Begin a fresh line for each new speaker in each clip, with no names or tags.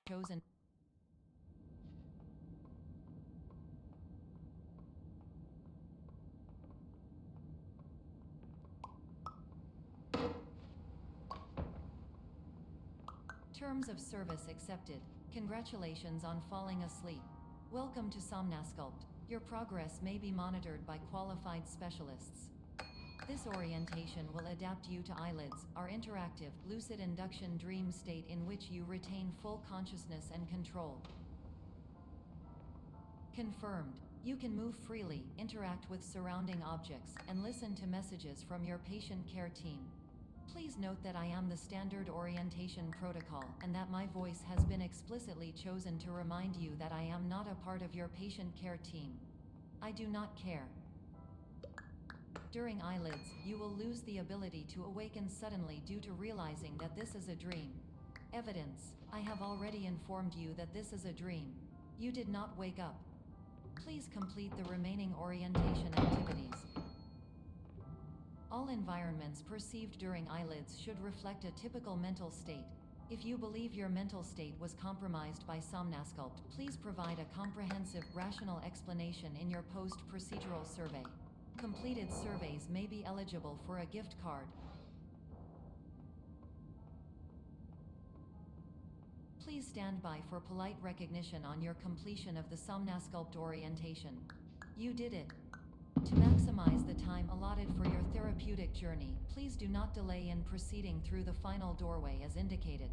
chosen. Terms of service accepted. Congratulations on falling asleep. Welcome to Somnasculpt. Your progress may be monitored by qualified specialists. This orientation will adapt you to eyelids, our interactive, lucid induction dream state in which you retain full consciousness and control. Confirmed. You can move freely, interact with surrounding objects, and listen to messages from your patient care team. Please note that I am the standard orientation protocol and that my voice has been explicitly chosen to remind you that I am not a part of your patient care team. I do not care. During eyelids, you will lose the ability to awaken suddenly due to realizing that this is a dream. Evidence: I have already informed you that this is a dream. You did not wake up. Please complete the remaining orientation activities. All environments perceived during eyelids should reflect a typical mental state. If you believe your mental state was compromised by Somnasculpt, please provide a comprehensive, rational explanation in your post-procedural survey. Completed surveys may be eligible for a gift card. Please stand by for polite recognition on your completion of the Somnasculpt orientation. You did it. To maximize the time allotted for your therapeutic journey, please do not delay in proceeding through the final doorway as indicated.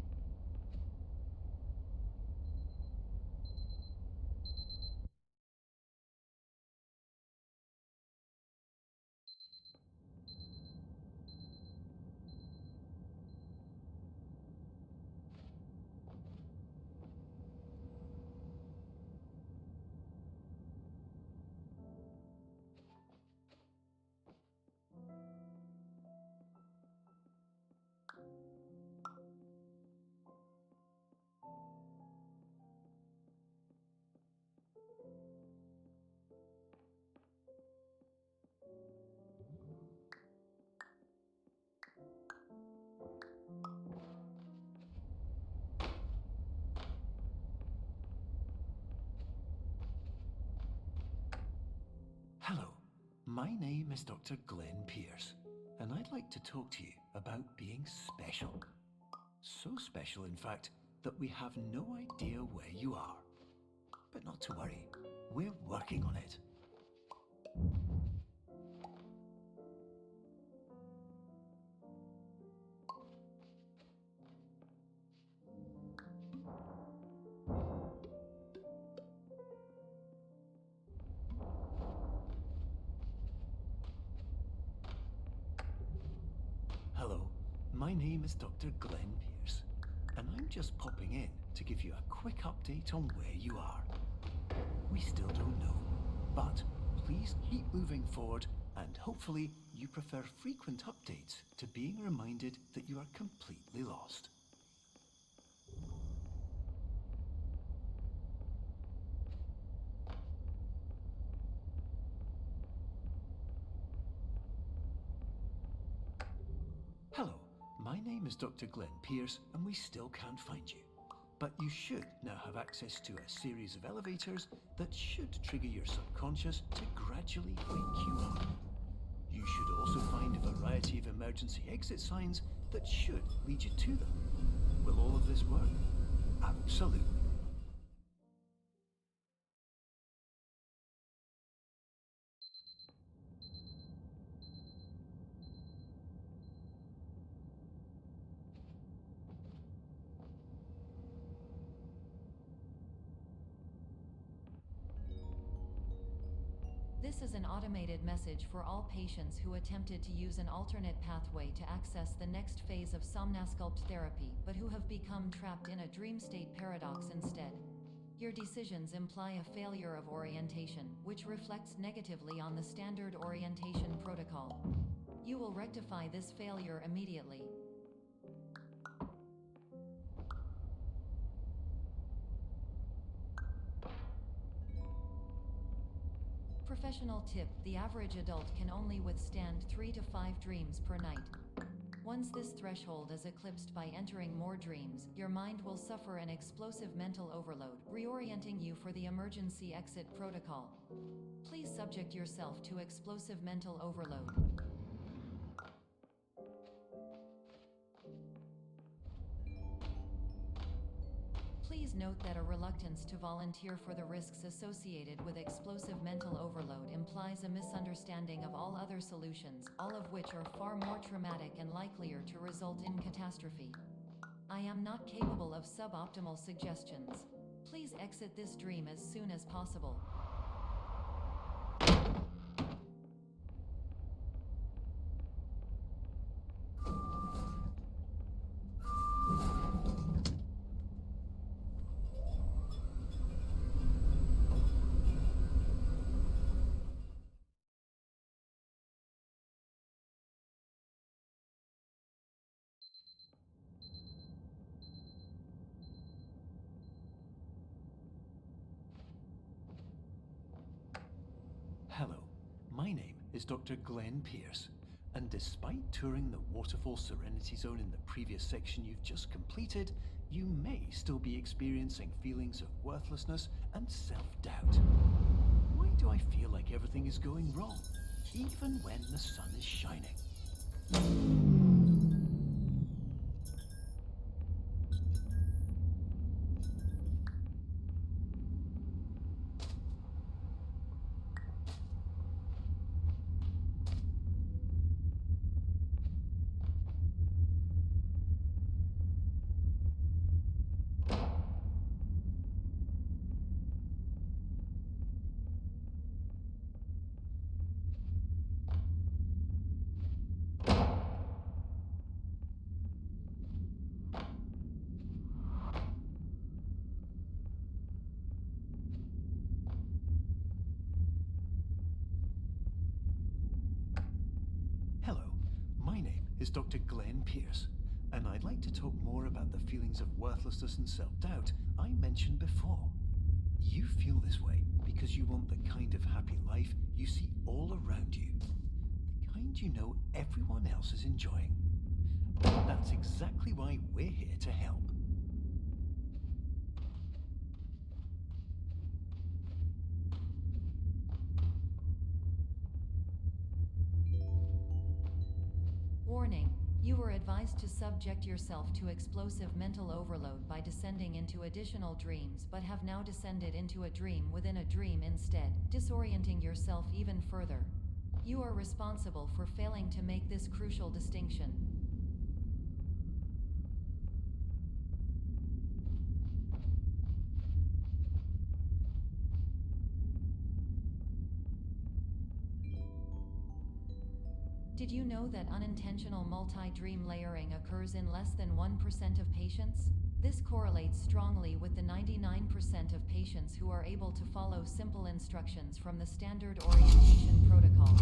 Hello, my name is Dr. Glenn Pierce, and I'd like to talk to you about being special. So special, in fact, that we have no idea where you are. But not to worry, we're working on it. Hello, my name is Dr. Glenn Pierce, and I'm just popping in to give you a quick update on where you are. We still don't know, but please keep moving forward, and hopefully you prefer frequent updates to being reminded that you are completely lost. Hello, my name is Dr. Glenn Pierce, and we still can't find you. But you should now have access to a series of elevators that should trigger your subconscious to gradually wake you up. You should also find a variety of emergency exit signs that should lead you to them. Will all of this work? Absolutely.
This is an automated message for all patients who attempted to use an alternate pathway to access the next phase of Somnasculpt therapy, but who have become trapped in a dream state paradox instead. Your decisions imply a failure of orientation, which reflects negatively on the standard orientation protocol. You will rectify this failure immediately. Professional tip: the average adult can only withstand 3 to 5 dreams per night. Once this threshold is eclipsed by entering more dreams, your mind will suffer an explosive mental overload, reorienting you for the emergency exit protocol. Please subject yourself to explosive mental overload. Please note that a reluctance to volunteer for the risks associated with explosive mental overload implies a misunderstanding of all other solutions, all of which are far more traumatic and likelier to result in catastrophe. I am not capable of suboptimal suggestions. Please exit this dream as soon as possible.
Hello, my name is Dr. Glenn Pierce, and despite touring the Waterfall Serenity Zone in the previous section you've just completed, you may still be experiencing feelings of worthlessness and self-doubt. Why do I feel like everything is going wrong, even when the sun is shining? Hello, my name is Dr. Glenn Pierce, and I'd like to talk more about the feelings of worthlessness and self-doubt I mentioned before. You feel this way because you want the kind of happy life you see all around you, the kind you know everyone else is enjoying. And that's exactly why we're here to help.
Warning. You were advised to subject yourself to explosive mental overload by descending into additional dreams, but have now descended into a dream within a dream instead, disorienting yourself even further. You are responsible for failing to make this crucial distinction. Did you know that unintentional multi-dream layering occurs in less than 1% of patients? This correlates strongly with the 99% of patients who are able to follow simple instructions from the standard orientation protocol.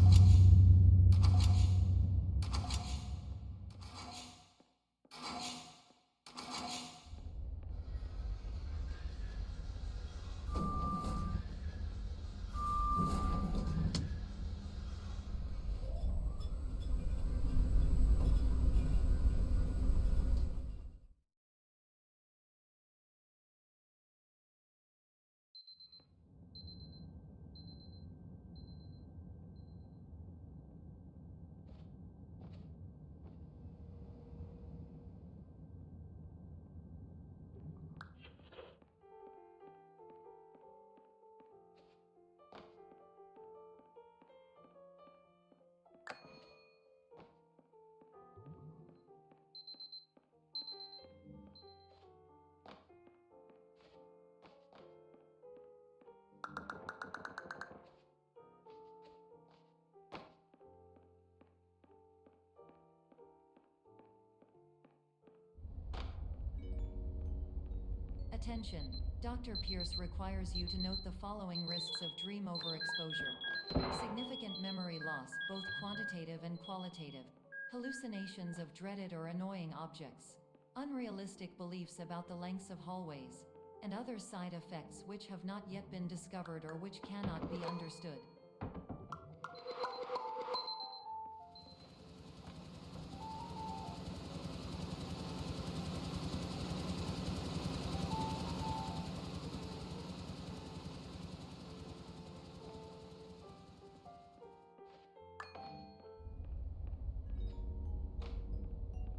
Attention. Dr. Pierce requires you to note the following risks of dream overexposure. Significant memory loss, both quantitative and qualitative. Hallucinations of dreaded or annoying objects. Unrealistic beliefs about the lengths of hallways. And other side effects which have not yet been discovered or which cannot be understood.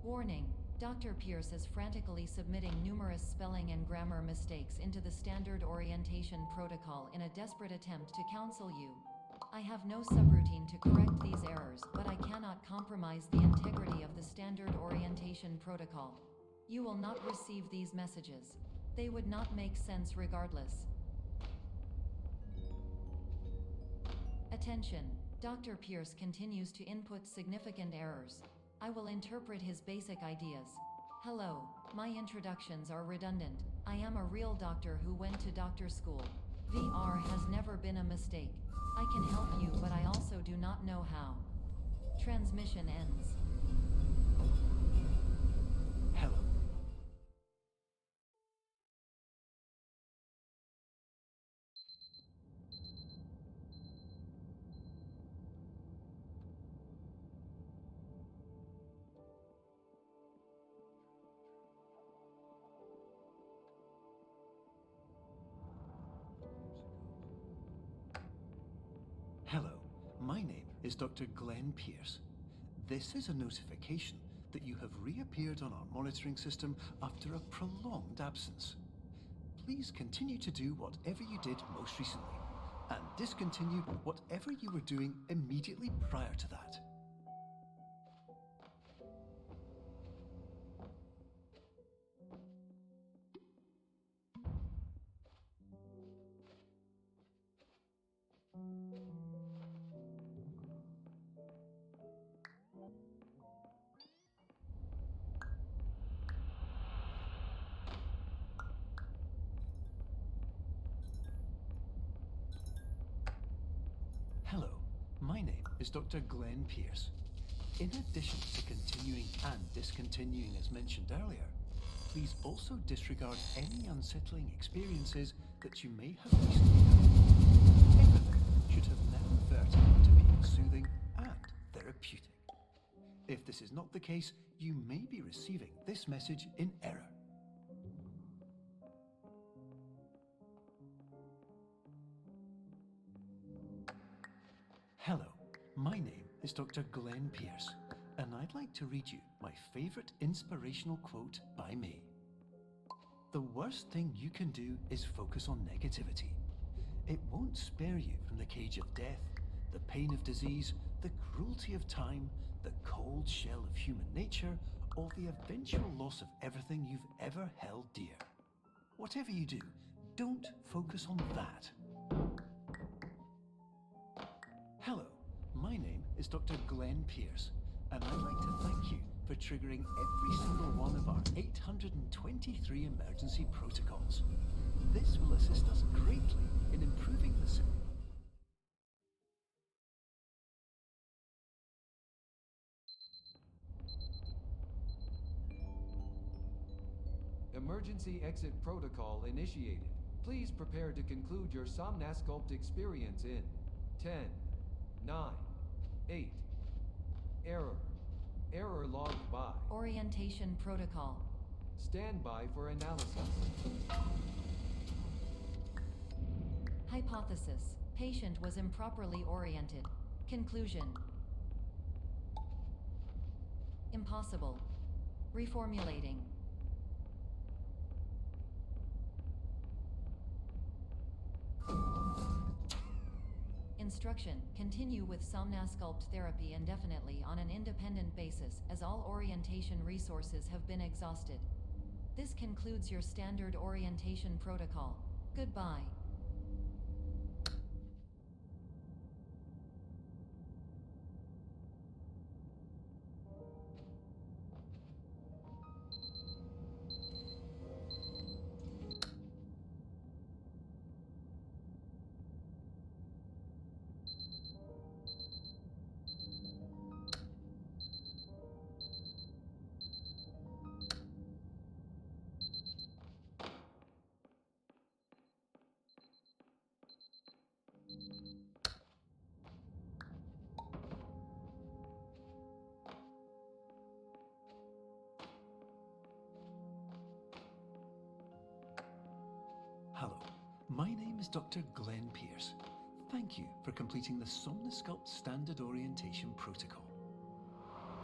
Warning. Dr. Pierce is frantically submitting numerous spelling and grammar mistakes into the standard orientation protocol in a desperate attempt to counsel you. I have no subroutine to correct these errors, but I cannot compromise the integrity of the standard orientation protocol. You will not receive these messages. They would not make sense regardless. Attention. Dr. Pierce continues to input significant errors. I will interpret his basic ideas. Hello, my introductions are redundant. I am a real doctor who went to doctor school. VR has never been a mistake. I can help you, but I also do not know how. Transmission ends.
Hello. Hello, my name is Dr. Glenn Pierce. This is a notification that you have reappeared on our monitoring system after a prolonged absence. Please continue to do whatever you did most recently, and discontinue whatever you were doing immediately prior to that. Hello, my name is Dr. Glenn Pierce. In addition to continuing and discontinuing as mentioned earlier, please also disregard any unsettling experiences that you may have recently had. Everything should have now reverted to being soothing and therapeutic. If this is not the case, you may be receiving this message in error. Hello, my name is Dr. Glenn Pierce, and I'd like to read you my favorite inspirational quote by me. The worst thing you can do is focus on negativity. It won't spare you from the cage of death, the pain of disease, the cruelty of time, the cold shell of human nature, or the eventual loss of everything you've ever held dear. Whatever you do, don't focus on that. Hello, my name is Dr. Glenn Pierce, and I'd like to thank you for triggering every single one of our 823 emergency protocols. This will assist us greatly in improving the
Emergency exit protocol initiated. Please prepare to conclude your Somnasculpt experience in 10, 9, 8. Error logged by.
Orientation protocol.
Stand by for analysis.
Hypothesis. Patient was improperly oriented. Conclusion. Impossible. Reformulating. Instruction. Continue with Somnasculpt therapy indefinitely on an independent basis, as all orientation resources have been exhausted. This concludes your standard orientation protocol. Goodbye.
Hello, my name is Dr. Glenn Pierce. Thank you for completing the Somnasculpt Standard Orientation Protocol.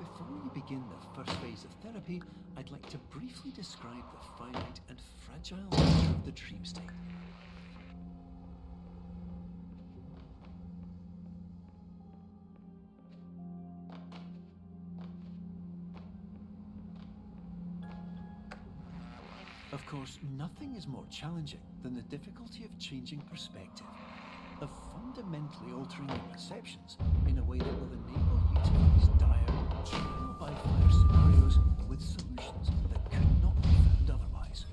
before you begin the first phase of therapy, I'd like to briefly describe the finite and fragile nature of the dream state. Of course, nothing is more challenging than the difficulty of changing perspective, of fundamentally altering your perceptions in a way that will enable you to face dire, trial-by-fire scenarios with solutions that could not be found otherwise.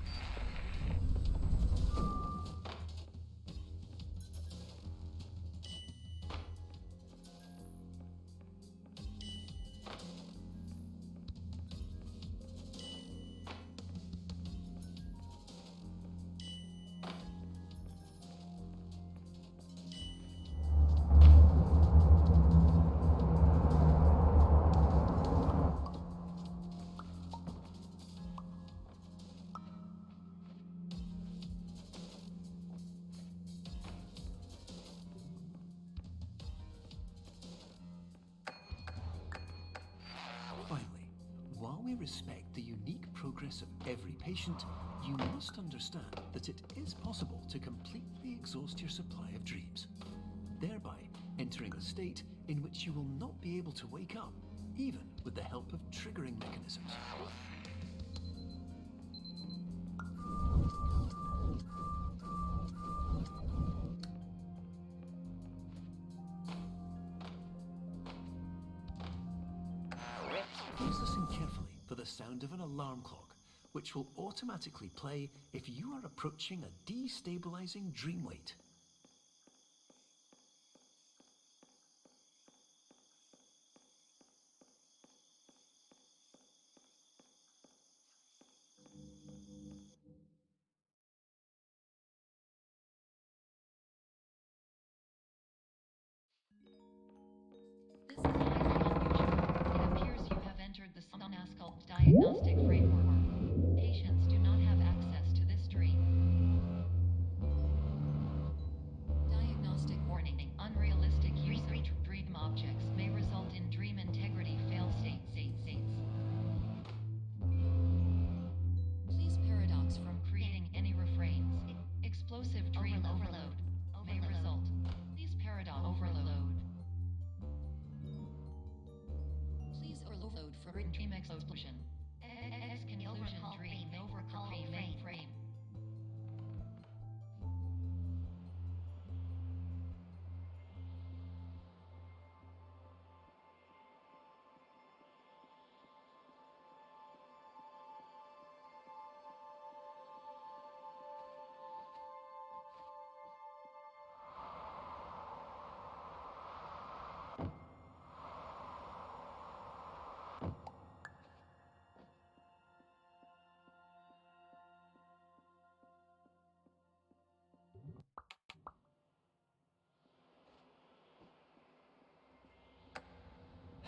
While we respect the unique progress of every patient, you must understand that it is possible to completely exhaust your supply of dreams, thereby entering a state in which you will not be able to wake up, even with the help of triggering mechanisms. Please listen carefully for the sound of an alarm clock, which will automatically play if you are approaching a destabilizing dream weight.
This is highly unusual. It appears you have entered the Somnasculpt diagnostic framework. Patients do not have access to this dream. Diagnostic warning. Unrealistic use of dream objects may result in dream integrity fail states. Please paradox from creating any refrains. Explosive dream overload may result. Please paradox overload. Please overload for dream explosion. Exclusion dream overcall frame.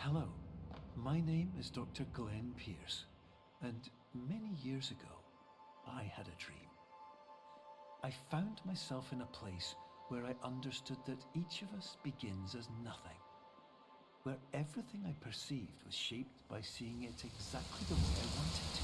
Hello, my name is Dr. Glenn Pierce, and many years ago, I had a dream. I found myself in a place where I understood that each of us begins as nothing, where everything I perceived was shaped by seeing it exactly the way I wanted to.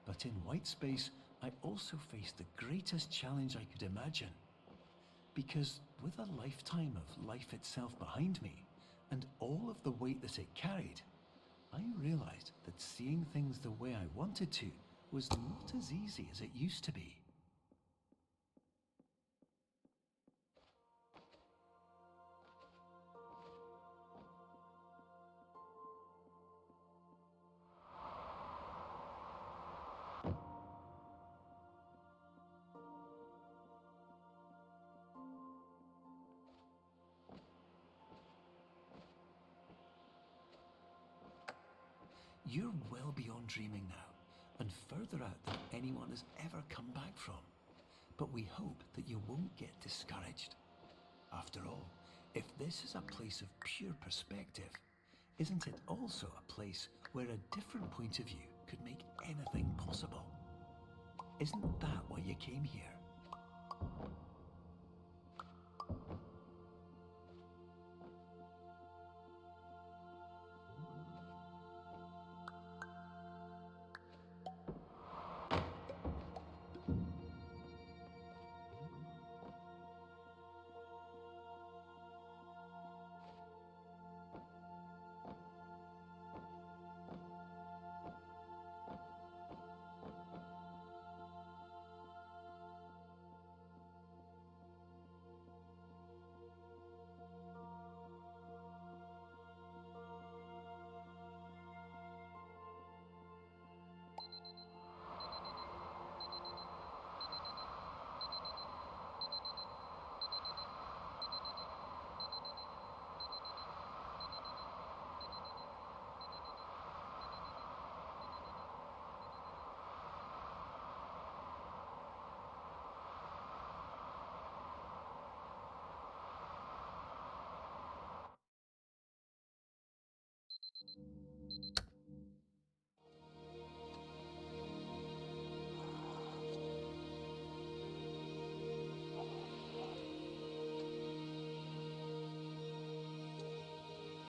But in white space, I also faced the greatest challenge I could imagine. Because with a lifetime of life itself behind me, and all of the weight that it carried, I realized that seeing things the way I wanted to was not as easy as it used to be. You're well beyond dreaming now, and further out than anyone has ever come back from. But we hope that you won't get discouraged. After all, if this is a place of pure perspective, isn't it also a place where a different point of view could make anything possible? Isn't that why you came here?